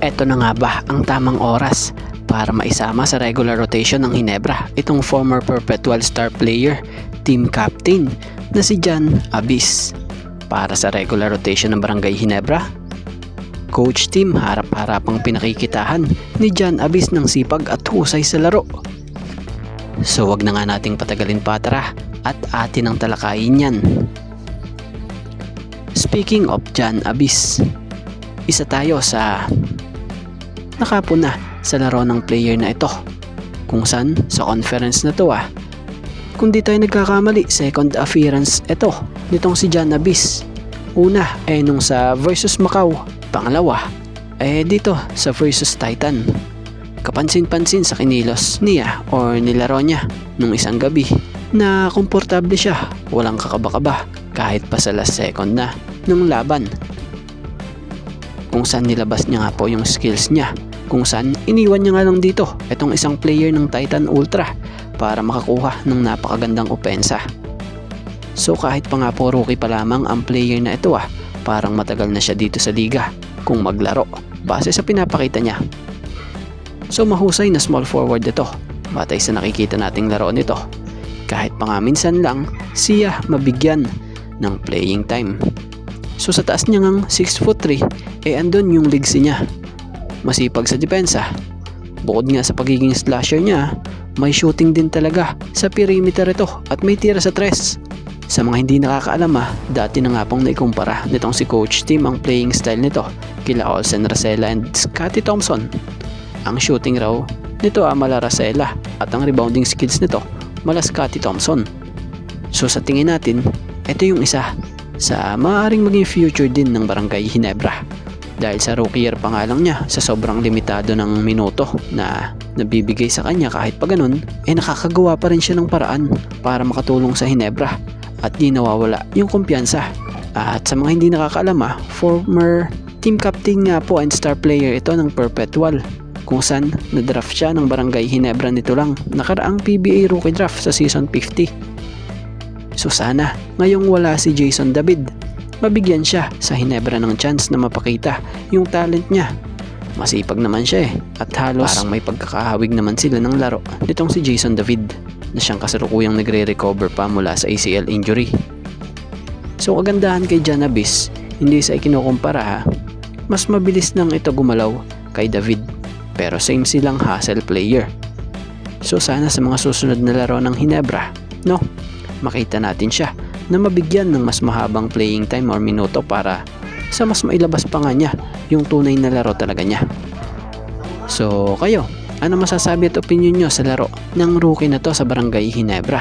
Eto na nga ba ang tamang oras para maisama sa regular rotation ng Ginebra itong former perpetual star player, team captain na si Jan Abis para sa regular rotation ng Barangay Ginebra? Coach team, harap-harapang pinakikitahan ni Jan Abis ng sipag at husay sa laro. So wag na nga nating patagalin pa, tara at atin ang talakayin yan. Speaking of Jan Abis, isa tayo sa nakapuna sa laro ng player na ito, kung saan sa conference na to kung di tayo nagkakamali, second appearance ito nitong si Jan Abis. Una nung sa versus Macau, pangalawa dito sa versus Titan. Kapansin-pansin sa kinilos niya or nilaro niya nung isang gabi na komportable siya, walang kakaba-kaba kahit pa sa last second na nung laban, kung saan nilabas niya nga po yung skills niya, kung saan iniwan niya nga lang dito itong isang player ng Titan Ultra para makakuha ng napakagandang opensa. So kahit pa nga po rookie pa lamang ang player na ito parang matagal na siya dito sa liga kung maglaro base sa pinapakita niya. So mahusay na small forward ito batay sa nakikita nating laro nito, kahit pa nga minsan lang siya mabigyan ng playing time. So sa taas niya ngang 6'3", andun yung legs niya. Masipag sa depensa. Bukod nga sa pagiging slasher niya, may shooting din talaga sa perimeter ito at may tira sa tres. Sa mga hindi nakakaalam dati na nga pong naikumpara nitong si Coach Tim ang playing style nito kila Olsen Racela and Scottie Thompson. Ang shooting raw nito mala Racela at ang rebounding skills nito mala Scottie Thompson. So sa tingin natin, ito yung isa sa maaaring maging future din ng Barangay Ginebra dahil sa rookie year pa nga lang niya, sa sobrang limitado ng minuto na nabibigay sa kanya, kahit pa ganun nakakagawa pa rin siya ng paraan para makatulong sa Ginebra at di nawawala yung kumpiyansa. At sa mga hindi nakakaalam former team captain nga po and star player ito ng Perpetual, kung saan na-draft siya ng Barangay Ginebra nito lang nakaraang PBA rookie draft sa season 50. So sana ngayong wala si Jason David, mabigyan siya sa Ginebra ng chance na mapakita yung talent niya. Masipag naman siya at halos parang may pagkakahawig naman sila ng laro nitong si Jason David na siyang kasalukuyang nagre-recover pa mula sa ACL injury. So kagandahan kay Jan Abis, hindi sa ikinukumpara mas mabilis nang ito gumalaw kay David, pero same silang hustle player. So sana sa mga susunod na laro ng Ginebra, makita natin siya na mabigyan ng mas mahabang playing time or minuto para sa mas mailabas pa nga niya yung tunay na laro talaga niya. So kayo, ano masasabi at opinion nyo sa laro ng rookie na to sa Barangay Ginebra?